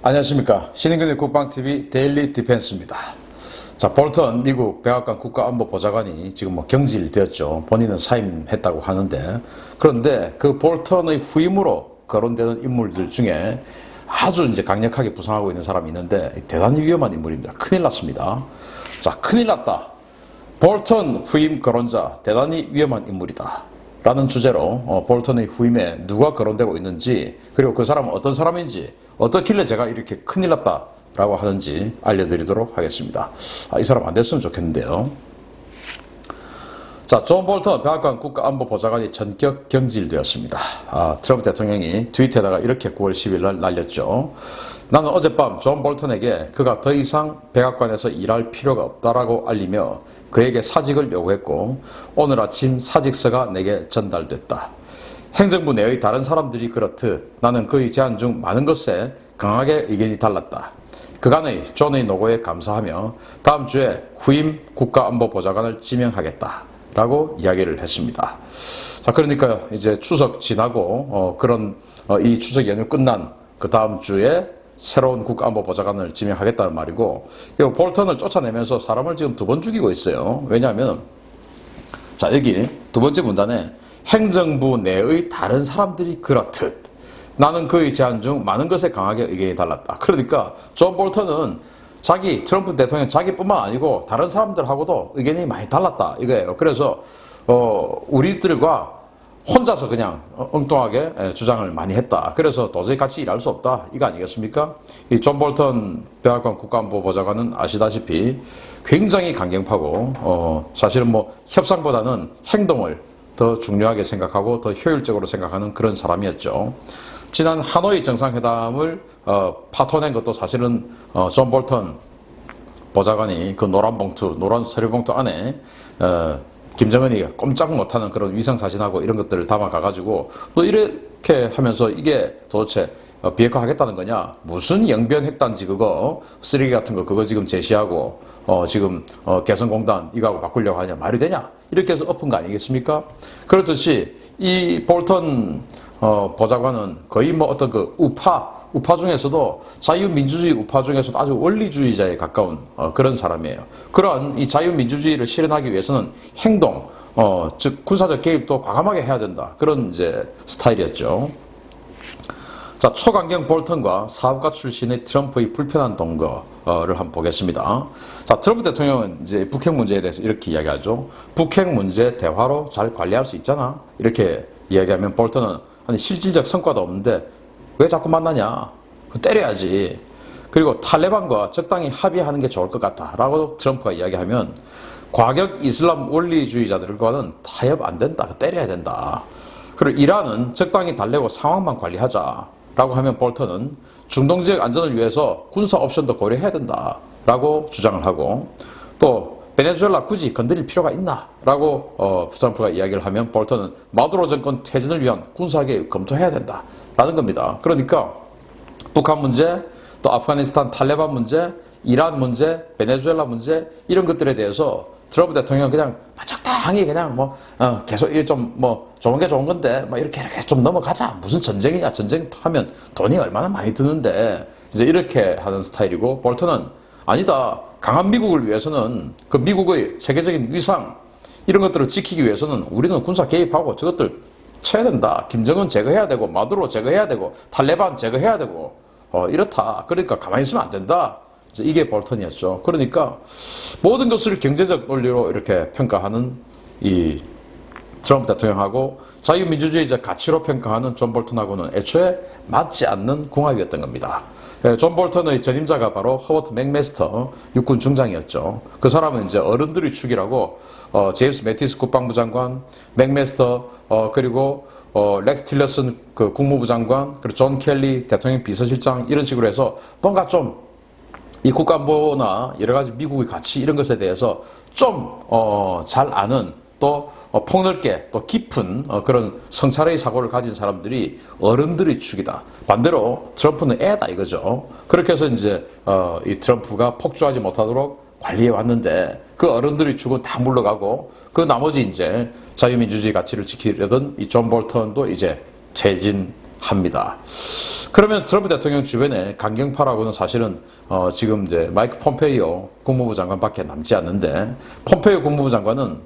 안녕하십니까. 신인근의 국방TV 데일리 디펜스입니다. 자, 볼턴 미국 백악관 국가안보보좌관이 지금 경질되었죠. 본인은 사임했다고 하는데, 그런데 그 볼턴의 후임으로 거론되는 인물들 중에 아주 이제 강력하게 부상하고 있는 사람이 있는데 대단히 위험한 인물입니다. 큰일 났습니다. 자, 큰일 났다. 볼턴 후임 거론자 대단히 위험한 인물이다. 라는 주제로 볼턴의 후임에 누가 거론되고 있는지, 그리고 그 사람은 어떤 사람인지, 어떻길래 제가 이렇게 큰일 났다 라고 하는지 알려드리도록 하겠습니다. 이 사람 안 됐으면 좋겠는데요. 자, 존 볼턴 백악관 국가안보보좌관이 전격 경질되었습니다. 트럼프 대통령이 트위터에다가 이렇게 9월 10일 날 날렸죠. 나는 어젯밤 존 볼턴에게 그가 더 이상 백악관에서 일할 필요가 없다라고 알리며 그에게 사직을 요구했고, 오늘 아침 사직서가 내게 전달됐다. 행정부 내의 다른 사람들이 그렇듯 나는 그의 제안 중 많은 것에 강하게 의견이 달랐다. 그간의 존의 노고에 감사하며 다음 주에 후임 국가안보보좌관을 지명하겠다 라고 이야기를 했습니다. 자, 그러니까 이제 추석 지나고 이 추석 연휴 끝난 그 다음 주에 새로운 국가안보보좌관을 지명하겠다는 말이고, 이 볼턴을 쫓아내면서 사람을 지금 두 번 죽이고 있어요. 왜냐하면 자, 여기 두 번째 문단에 행정부 내의 다른 사람들이 그렇듯 나는 그의 제안 중 많은 것에 강하게 의견이 달랐다. 그러니까 존 볼턴은 트럼프 대통령 자기뿐만 아니고 다른 사람들하고도 의견이 많이 달랐다 이거예요. 그래서 우리들과 혼자서 그냥 엉뚱하게 주장을 많이 했다. 그래서 도저히 같이 일할 수 없다 이거 아니겠습니까? 이 존 볼턴 백악관 국가안보보좌관은 아시다시피 굉장히 강경파고 사실은 협상보다는 행동을 더 중요하게 생각하고 더 효율적으로 생각하는 그런 사람이었죠. 지난 하노이 정상회담을 파토낸 것도 사실은 존 볼턴 보좌관이 그 노란 서류봉투 안에 김정은이 꼼짝 못하는 그런 위성사진하고 이런 것들을 담아가가지고 또 이렇게 하면서 이게 도대체 비핵화 하겠다는 거냐? 무슨 영변 핵단지 그거 쓰레기 같은 거 그거 지금 제시하고 지금 개성공단 이거하고 바꾸려고 하냐? 말이 되냐? 이렇게 해서 엎은 거 아니겠습니까? 그렇듯이 이 볼턴 보좌관은 거의 어떤 그 우파 중에서도 자유민주주의 우파 중에서도 아주 원리주의자에 가까운 그런 사람이에요. 그러한 이 자유민주주의를 실현하기 위해서는 행동, 즉 군사적 개입도 과감하게 해야 된다. 그런 이제 스타일이었죠. 자, 초강경 볼턴과 사업가 출신의 트럼프의 불편한 동거를 한번 보겠습니다. 자, 트럼프 대통령은 이제 북핵 문제에 대해서 이렇게 이야기하죠. 북핵 문제 대화로 잘 관리할 수 있잖아. 이렇게 이야기하면 볼턴은 아니 실질적 성과도 없는데 왜 자꾸 만나냐? 때려야지. 그리고 탈레반과 적당히 합의하는 게 좋을 것 같다 라고 트럼프가 이야기하면 과격 이슬람 원리주의자들과는 타협 안 된다. 때려야 된다. 그리고 이란은 적당히 달래고 상황만 관리하자 라고 하면 볼턴은 중동지역 안전을 위해서 군사 옵션도 고려해야 된다 라고 주장을 하고, 또 베네수엘라 굳이 건드릴 필요가 있나? 라고 트럼프가 이야기를 하면 볼턴은 마두로 정권 퇴진을 위한 군사개입 검토해야 된다 라는 겁니다. 그러니까 북한 문제, 또 아프가니스탄 탈레반 문제, 이란 문제, 베네수엘라 문제 이런 것들에 대해서 트럼프 대통령은 그냥 적당히 그냥 계속 좀 좋은 게 좋은 건데 이렇게 좀 넘어가자. 무슨 전쟁이냐? 전쟁 하면 돈이 얼마나 많이 드는데 이제 이렇게 하는 스타일이고, 볼턴은 아니다. 강한 미국을 위해서는 그 미국의 세계적인 위상 이런 것들을 지키기 위해서는 우리는 군사 개입하고 저것들 쳐야 된다. 김정은 제거해야 되고 마두로 제거해야 되고 탈레반 제거해야 되고 이렇다. 그러니까 가만히 있으면 안 된다. 이게 볼턴이었죠. 그러니까 모든 것을 경제적 논리로 이렇게 평가하는 이 트럼프 대통령하고 자유민주주의적 가치로 평가하는 존 볼턴하고는 애초에 맞지 않는 궁합이었던 겁니다. 존 볼턴의 전임자가 바로 허버트 맥메스터 육군 중장이었죠. 그 사람은 이제 어른들의 축이라고 제임스 매티스 국방부 장관, 맥메스터 그리고 렉스 틸러슨 그 국무부 장관, 그리고 존 켈리 대통령 비서실장 이런 식으로 해서 뭔가 좀 이 국가안보나 여러 가지 미국의 가치 이런 것에 대해서 좀 잘 아는, 또 폭넓게 또 깊은 그런 성찰의 사고를 가진 사람들이 어른들의 축이다. 반대로 트럼프는 애다 이거죠. 그렇게 해서 이제 이 트럼프가 폭주하지 못하도록 관리해 왔는데 그 어른들의 축은 다 물러가고 그 나머지 이제 자유민주주의 가치를 지키려던 이 존 볼턴도 이제 퇴진합니다. 그러면 트럼프 대통령 주변에 강경파라고는 사실은 지금 이제 마이크 폼페이오 국무부 장관밖에 남지 않는데, 폼페이오 국무부 장관은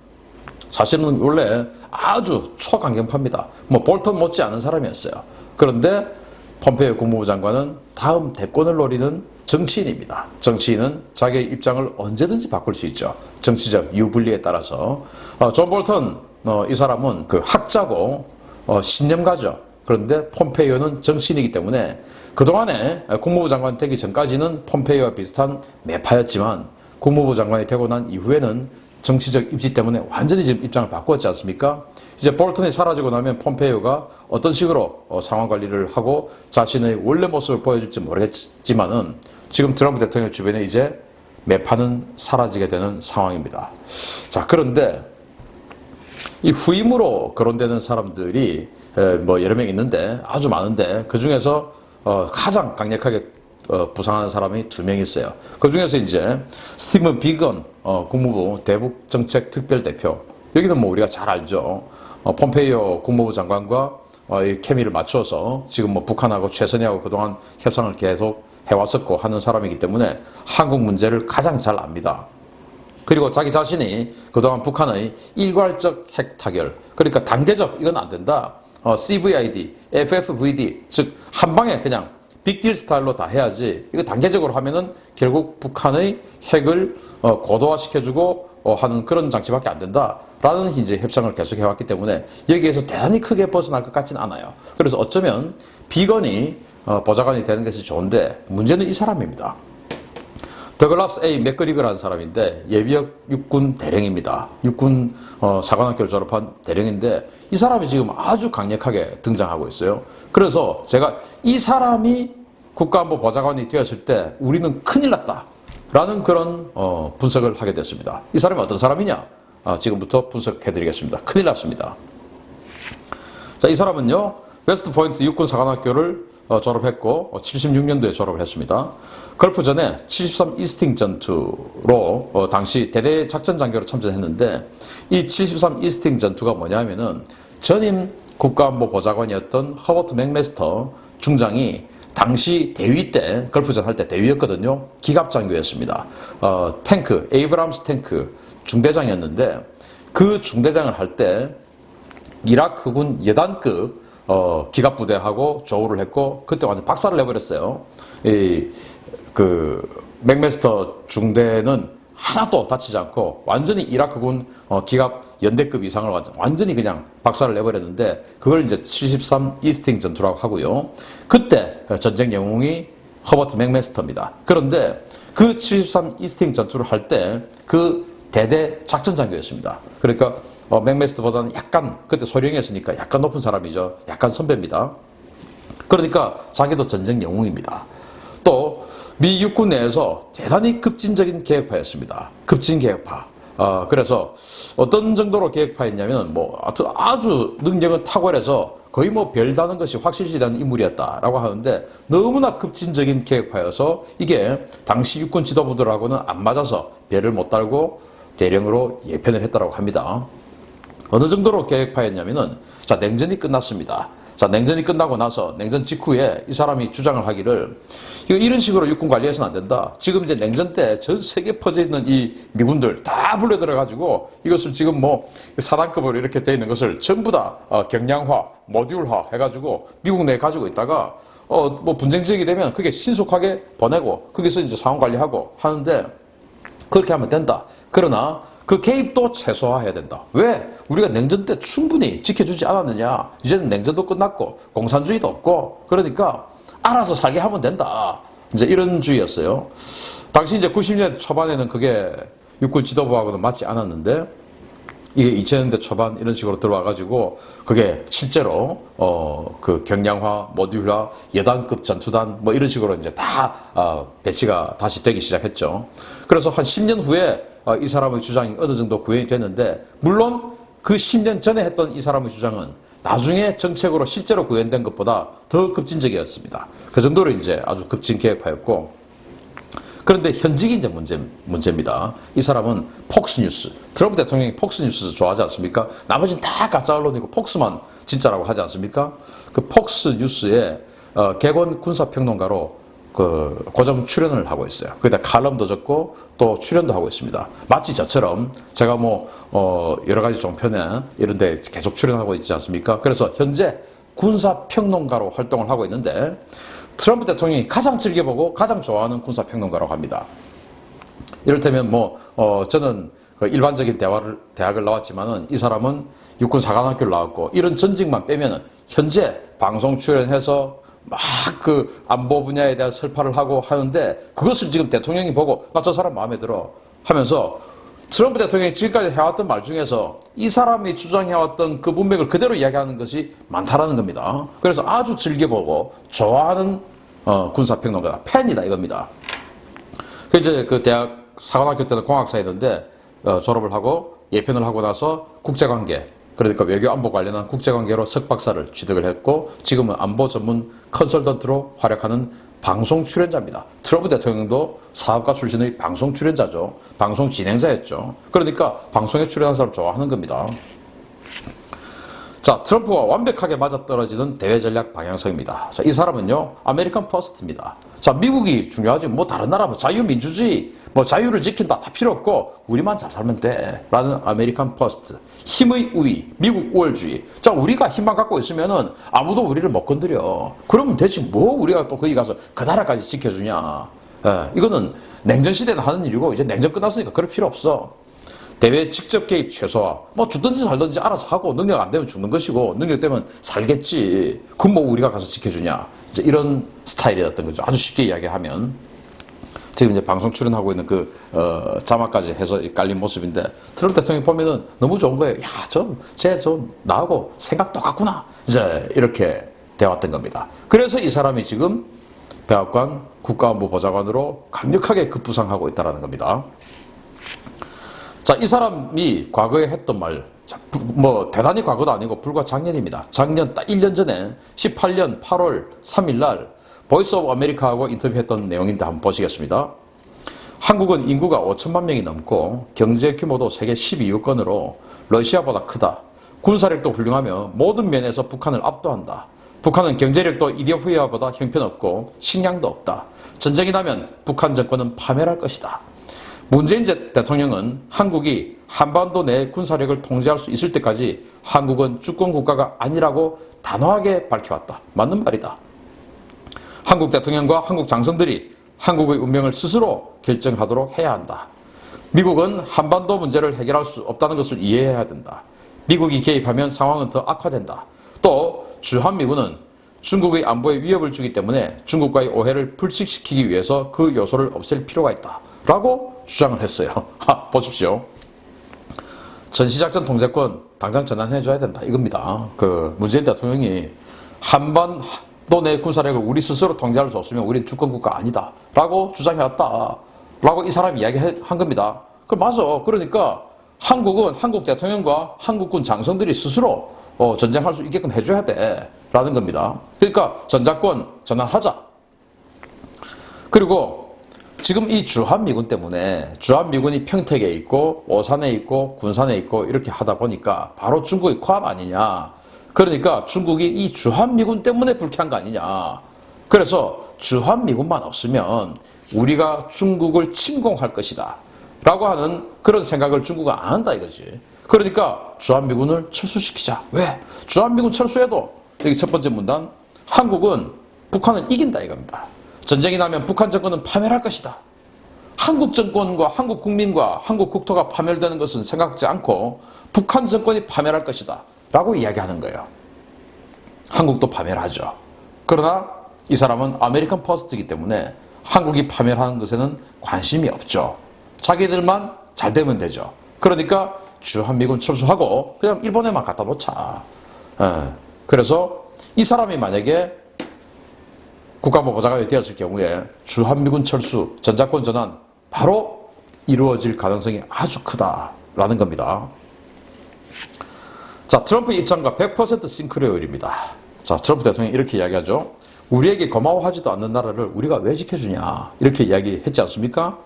사실은 원래 아주 초강경파입니다. 뭐 볼턴 못지 않은 사람이었어요. 그런데 폼페이오 국무부 장관은 다음 대권을 노리는 정치인입니다. 정치인은 자기의 입장을 언제든지 바꿀 수 있죠. 정치적 유불리에 따라서. 존 볼턴 이 사람은 그 학자고 신념가죠. 그런데 폼페이오는 정치인이기 때문에 그동안에 국무부 장관 되기 전까지는 폼페이오와 비슷한 매파였지만 국무부 장관이 되고 난 이후에는 정치적 입지 때문에 완전히 지금 입장을 바꾸었지 않습니까? 이제 볼턴이 사라지고 나면 폼페이오가 어떤 식으로 상황 관리를 하고 자신의 원래 모습을 보여줄지 모르겠지만은 지금 트럼프 대통령 주변에 이제 매파는 사라지게 되는 상황입니다. 자, 그런데 이 후임으로 거론되는 사람들이 뭐 여러 명 있는데 아주 많은데 그 중에서 가장 강력하게 부상하는 사람이 2명 있어요. 그 중에서 이제 스티븐 비건 국무부 대북 정책 특별 대표, 여기는 뭐 우리가 잘 알죠. 폼페이오 국무부 장관과 이 케미를 맞춰서 지금 뭐 북한하고 최선희하고 그동안 협상을 계속 해왔었고 하는 사람이기 때문에 한국 문제를 가장 잘 압니다. 그리고 자기 자신이 그동안 북한의 일괄적 핵 타결, 그러니까 단계적 이건 안 된다. CVID, FFVD, 즉 한 방에 그냥 빅딜 스타일로 다 해야지, 이거 단계적으로 하면은 결국 북한의 핵을 고도화시켜주고 하는 그런 장치밖에 안 된다라는 이제 협상을 계속 해왔기 때문에 여기에서 대단히 크게 벗어날 것 같진 않아요. 그래서 어쩌면 비건이 보좌관이 되는 것이 좋은데 문제는 이 사람입니다. 더글라스 A 맥그리거라는 사람인데 예비역 육군 대령입니다. 육군 사관학교를 졸업한 대령인데 이 사람이 지금 아주 강력하게 등장하고 있어요. 그래서 제가 이 사람이 국가안보 보좌관이 되었을 때 우리는 큰일 났다라는 그런 분석을 하게 됐습니다. 이 사람이 어떤 사람이냐? 지금부터 분석해드리겠습니다. 큰일 났습니다. 자, 이 사람은요, 웨스트 포인트 육군 사관학교를 졸업했고 76년도에 졸업을 했습니다. 걸프전에 73 이스팅 전투로 당시 대대 작전 장교로 참전했는데 이 73 이스팅 전투가 뭐냐면은 전임 국가안보 보좌관이었던 허버트 맥메스터 중장이 당시 대위 때 걸프전 할 때 대위였거든요. 기갑 장교였습니다. 탱크 에이브람스 탱크 중대장이었는데 그 중대장을 할 때 이라크군 여단급 기갑부대하고 조우를 했고 그때 완전 박살을 내버렸어요. 맥메스터 중대는 하나도 다치지 않고 완전히 이라크군 기갑 연대급 이상을 완전히 그냥 박살을 내버렸는데 그걸 이제 73 이스팅 전투라고 하고요. 그때 전쟁 영웅이 허버트 맥메스터입니다. 그런데 그 73 이스팅 전투를 할 때 그 대대 작전 장교였습니다. 그러니까 맥메스터보다는 약간 그때 소령이었으니까 약간 높은 사람이죠. 약간 선배입니다. 그러니까 자기도 전쟁 영웅입니다. 또 미 육군 내에서 대단히 급진적인 계획파였습니다. 급진 계획파. 그래서 어떤 정도로 계획파였냐면 뭐 아주 능력은 탁월해서 거의 뭐 별다는 것이 확실시되는 인물이었다라고 하는데 너무나 급진적인 계획파여서 이게 당시 육군 지도부들하고는 안 맞아서 별을 못 달고 대령으로 예편을 했다고 합니다. 어느 정도로 계획파였냐면은 자, 냉전이 끝났습니다. 자, 냉전이 끝나고 나서 냉전 직후에 이 사람이 주장을 하기를 이런 식으로 육군 관리해서는 안 된다. 지금 이제 냉전 때 전 세계에 퍼져 있는 이 미군들 다 불러들여 가지고 이것을 지금 뭐 사단급으로 이렇게 돼 있는 것을 전부 다 경량화, 모듈화 해가지고 미국 내에 가지고 있다가 뭐 분쟁 지역이 되면 그게 신속하게 보내고 거기서 이제 상황 관리하고 하는데 그렇게 하면 된다. 그러나 그 개입도 최소화해야 된다. 왜? 우리가 냉전 때 충분히 지켜주지 않았느냐. 이제는 냉전도 끝났고 공산주의도 없고 그러니까 알아서 살게 하면 된다. 이제 이런 주의였어요. 당시 이제 90년 초반에는 그게 육군 지도부하고는 맞지 않았는데 이게 2000년대 초반 이런 식으로 들어와가지고 그게 실제로 그 경량화, 모듈화, 여단급 전투단 뭐 이런 식으로 이제 다 배치가 다시 되기 시작했죠. 그래서 한 10년 후에 이 사람의 주장이 어느 정도 구현이 됐는데 물론 그 10년 전에 했던 이 사람의 주장은 나중에 정책으로 실제로 구현된 것보다 더 급진적이었습니다. 그 정도로 이제 아주 급진 계획파였고 그런데 현직이 이제 문제입니다. 이 사람은 폭스뉴스, 트럼프 대통령이 폭스뉴스 좋아하지 않습니까? 나머지는 다 가짜 언론이고 폭스만 진짜라고 하지 않습니까? 그 폭스뉴스에 객원 군사평론가로 고정 출연을 하고 있어요. 거기다 칼럼도 적고 또 출연도 하고 있습니다. 마치 저처럼 제가 여러 가지 종편에 이런 데 계속 출연하고 있지 않습니까? 그래서 현재 군사평론가로 활동을 하고 있는데 트럼프 대통령이 가장 즐겨보고 가장 좋아하는 군사평론가라고 합니다. 이를테면 저는 일반적인 대학을 나왔지만은 이 사람은 육군사관학교를 나왔고 이런 전직만 빼면은 현재 방송 출연해서 막 안보 분야에 대한 설파를 하고 하는데 그것을 지금 대통령이 보고 나 저 사람 마음에 들어 하면서 트럼프 대통령이 지금까지 해왔던 말 중에서 이 사람이 주장해왔던 그 문맥을 그대로 이야기하는 것이 많다라는 겁니다. 그래서 아주 즐겨보고 좋아하는 군사평론가다. 팬이다 이겁니다. 이제 그 대학 사관학교 때는 공학사였는데 졸업을 하고 예편을 하고 나서 국제관계 그러니까 외교 안보 관련한 국제관계로 석박사를 취득을 했고 지금은 안보 전문 컨설턴트로 활약하는 방송 출연자입니다. 트럼프 대통령도 사업가 출신의 방송 출연자죠. 방송 진행자였죠. 그러니까 방송에 출연한 사람 좋아하는 겁니다. 자, 트럼프와 완벽하게 맞아떨어지는 대외 전략 방향성입니다. 자, 이 사람은요, 아메리칸 퍼스트입니다. 자, 미국이 중요하지, 다른 나라, 자유민주주의, 자유를 지킨다, 다 필요 없고, 우리만 잘 살면 돼. 라는 아메리칸 퍼스트. 힘의 우위, 미국 우월주의. 자, 우리가 힘만 갖고 있으면은 아무도 우리를 못 건드려. 그러면 대체 우리가 또 거기 가서 그 나라까지 지켜주냐. 이거는 냉전시대는 하는 일이고, 이제 냉전 끝났으니까 그럴 필요 없어. 대외 직접 개입 최소화. 죽든지 살든지 알아서 하고 능력 안 되면 죽는 것이고 능력 되면 살겠지. 그럼 우리가 가서 지켜주냐. 이제 이런 스타일이었던 거죠. 아주 쉽게 이야기하면. 지금 이제 방송 출연하고 있는 자막까지 해서 깔린 모습인데 트럼프 대통령이 보면은 너무 좋은 거예요. 야, 쟤 나하고 생각 똑같구나. 이제 이렇게 되었던 겁니다. 그래서 이 사람이 지금 백악관 국가안보보좌관으로 강력하게 급부상하고 있다는 겁니다. 자, 이 사람이 과거에 했던 말, 대단히 과거도 아니고 불과 작년입니다. 작년 딱 1년 전에 18년 8월 3일 날 보이스 오브 아메리카하고 인터뷰했던 내용인데 한번 보시겠습니다. 한국은 인구가 5천만 명이 넘고 경제 규모도 세계 12위권으로 러시아보다 크다. 군사력도 훌륭하며 모든 면에서 북한을 압도한다. 북한은 경제력도 이디오피아보다 형편없고 식량도 없다. 전쟁이 나면 북한 정권은 파멸할 것이다. 문재인 대통령은 한국이 한반도 내 군사력을 통제할 수 있을 때까지 한국은 주권 국가가 아니라고 단호하게 밝혀왔다. 맞는 말이다. 한국 대통령과 한국 장성들이 한국의 운명을 스스로 결정하도록 해야 한다. 미국은 한반도 문제를 해결할 수 없다는 것을 이해해야 된다. 미국이 개입하면 상황은 더 악화된다. 또 주한미군은 중국의 안보에 위협을 주기 때문에 중국과의 오해를 불식시키기 위해서 그 요소를 없앨 필요가 있다. 라고 주장을 했어요. 보십시오. 전시작전 통제권 당장 전환해줘야 된다. 이겁니다. 문재인 대통령이 한반도 내 군사력을 우리 스스로 통제할 수 없으면 우리는 주권국가 아니다. 라고 주장해왔다. 라고 이 사람이 이야기한 겁니다. 맞아. 그러니까 한국은 한국 대통령과 한국군 장성들이 스스로 전쟁할 수 있게끔 해줘야 돼. 라는 겁니다. 그러니까 전작권 전환하자. 그리고 지금 이 주한미군 때문에 주한미군이 평택에 있고 오산에 있고 군산에 있고 이렇게 하다 보니까 바로 중국의 코앞 아니냐. 그러니까 중국이 이 주한미군 때문에 불쾌한 거 아니냐. 그래서 주한미군만 없으면 우리가 중국을 침공할 것이다. 라고 하는 그런 생각을 중국은 안 한다 이거지. 그러니까 주한미군을 철수시키자. 왜? 주한미군 철수해도 여기 첫 번째 문단 한국은 북한을 이긴다 이겁니다. 전쟁이 나면 북한 정권은 파멸할 것이다. 한국 정권과 한국 국민과 한국 국토가 파멸되는 것은 생각지 않고 북한 정권이 파멸할 것이다. 라고 이야기하는 거예요. 한국도 파멸하죠. 그러나 이 사람은 아메리칸 퍼스트이기 때문에 한국이 파멸하는 것에는 관심이 없죠. 자기들만 잘 되면 되죠. 그러니까 주한미군 철수하고 그냥 일본에만 갖다 놓자. 그래서 이 사람이 만약에 국가안보보좌관이 되었을 경우에 주한미군 철수, 전작권 전환 바로 이루어질 가능성이 아주 크다라는 겁니다. 자, 트럼프의 입장과 100% 싱크로율입니다. 자, 트럼프 대통령이 이렇게 이야기하죠. 우리에게 고마워하지도 않는 나라를 우리가 왜 지켜주냐 이렇게 이야기했지 않습니까?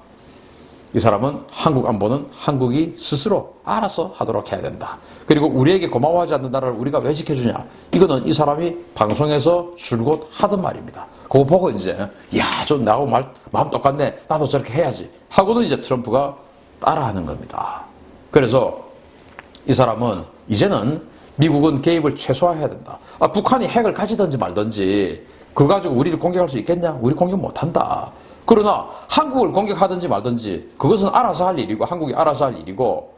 이 사람은 한국 안보는 한국이 스스로 알아서 하도록 해야 된다. 그리고 우리에게 고마워하지 않는 나라를 우리가 왜 지켜주냐. 이거는 이 사람이 방송에서 줄곧 하던 말입니다. 그거 보고 이제 야, 좀 나하고 마음 똑같네. 나도 저렇게 해야지. 하고는 이제 트럼프가 따라하는 겁니다. 그래서 이 사람은 이제는 미국은 개입을 최소화해야 된다. 북한이 핵을 가지든지 말든지 그거 가지고 우리를 공격할 수 있겠냐? 우리 공격 못한다. 그러나 한국을 공격하든지 말든지 그것은 알아서 할 일이고 한국이 알아서 할 일이고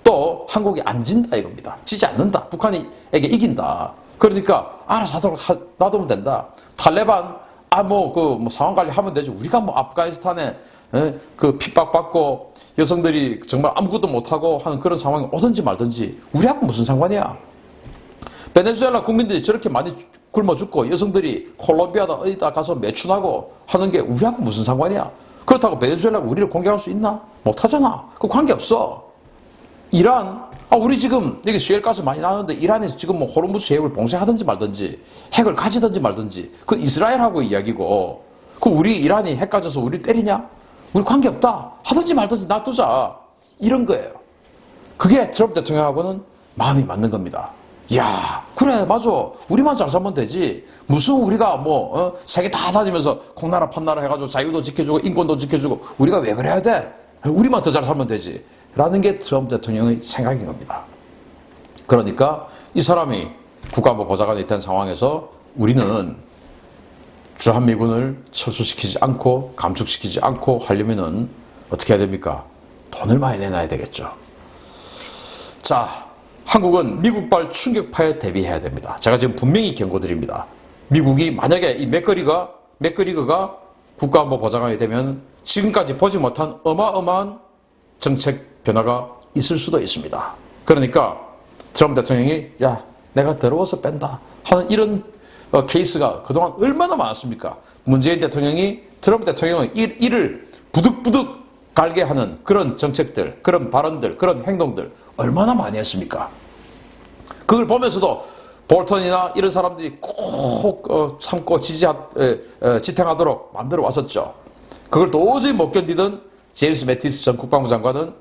또 한국이 안 진다 이겁니다. 지지 않는다. 북한에게 이긴다. 그러니까 알아서 하도록 놔두면 된다. 탈레반 상황 관리하면 되지. 우리가 아프가니스탄에 그 핍박받고 여성들이 정말 아무것도 못하고 하는 그런 상황이 오든지 말든지 우리하고 무슨 상관이야. 베네수엘라 국민들이 저렇게 많이 굶어 죽고 여성들이 콜롬비아다 어디다 가서 매춘하고 하는 게 우리하고 무슨 상관이야. 그렇다고 베네수엘라가 우리를 공격할 수 있나? 못하잖아. 그 관계없어. 이란, 우리 지금 여기 수엘가스 많이 나오는데 이란에서 지금 호르무즈 해협을 봉쇄하든지 말든지 핵을 가지든지 말든지 그건 이스라엘하고 이야기고 그 우리 이란이 핵 가져서 우리 때리냐? 우리 관계없다. 하든지 말든지 놔두자. 이런 거예요. 그게 트럼프 대통령하고는 마음이 맞는 겁니다. 야, 그래, 맞아. 우리만 잘 살면 되지. 무슨 우리가 세계 다 다니면서 콩나라 판나라 해가지고 자유도 지켜주고 인권도 지켜주고 우리가 왜 그래야 돼? 우리만 더 잘 살면 되지. 라는 게 트럼프 대통령의 생각인 겁니다. 그러니까 이 사람이 국가안보 보좌관이 된 상황에서 우리는 주한미군을 철수시키지 않고 감축시키지 않고 하려면은 어떻게 해야 됩니까? 돈을 많이 내놔야 되겠죠. 자, 한국은 미국발 충격파에 대비해야 됩니다. 제가 지금 분명히 경고드립니다. 미국이 만약에 이 맥거리거가 국가안보 보좌관이 되면 지금까지 보지 못한 어마어마한 정책 변화가 있을 수도 있습니다. 그러니까 트럼프 대통령이 야, 내가 더러워서 뺀다 하는 이런 케이스가 그동안 얼마나 많았습니까? 문재인 대통령이 트럼프 대통령의 이를 부득부득 갈게 하는 그런 정책들, 그런 발언들, 그런 행동들 얼마나 많이 했습니까? 그걸 보면서도 볼턴이나 이런 사람들이 꼭 참고 지탱하도록 만들어 왔었죠. 그걸 도저히 못 견디던 제임스 매티스 전 국방부 장관은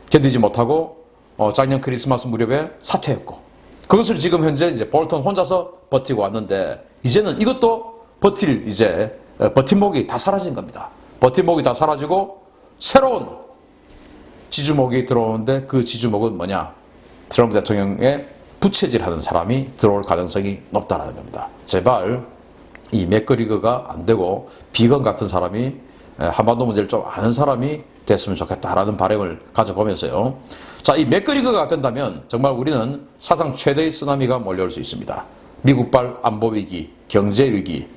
견디지 못하고 작년 크리스마스 무렵에 사퇴했고 그것을 지금 현재 이제 볼턴 혼자서 버티고 왔는데 이제는 이것도 버팀목이 다 사라진 겁니다. 버팀목이 다 사라지고 새로운 지주목이 들어오는데 그 지주목은 뭐냐? 트럼프 대통령의 부채질하는 사람이 들어올 가능성이 높다는 겁니다. 제발 이 맥거리거가 안 되고 비건 같은 사람이 한반도 문제를 좀 아는 사람이 됐으면 좋겠다라는 바람을 가져보면서요. 자, 이 맥거리거가 된다면 정말 우리는 사상 최대의 쓰나미가 몰려올 수 있습니다. 미국발 안보 위기, 경제 위기.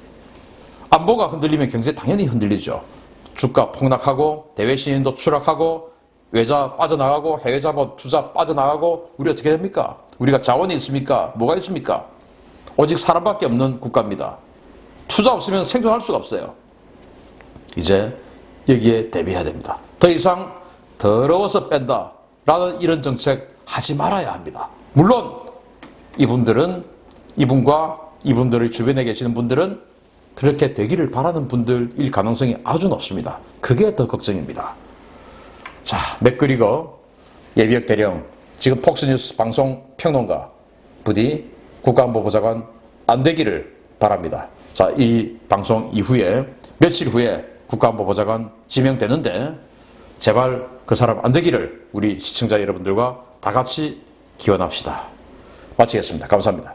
안보가 흔들리면 경제 당연히 흔들리죠. 주가 폭락하고 대외 신인도 추락하고 외자 빠져나가고 해외 자본 투자 빠져나가고 우리 어떻게 됩니까? 우리가 자원이 있습니까? 뭐가 있습니까? 오직 사람밖에 없는 국가입니다. 투자 없으면 생존할 수가 없어요. 이제 여기에 대비해야 됩니다. 더 이상 더러워서 뺀다 라는 이런 정책 하지 말아야 합니다. 물론 이분과 이분들의 주변에 계시는 분들은 그렇게 되기를 바라는 분들일 가능성이 아주 높습니다. 그게 더 걱정입니다. 자, 맥거리거 예비역 대령, 지금 폭스뉴스 방송 평론가 부디 국가안보 보좌관 안 되기를 바랍니다. 자, 이 방송 이후에 며칠 후에 국가안보 보좌관 지명되는데 제발 그 사람 안 되기를 우리 시청자 여러분들과 다 같이 기원합시다. 마치겠습니다. 감사합니다.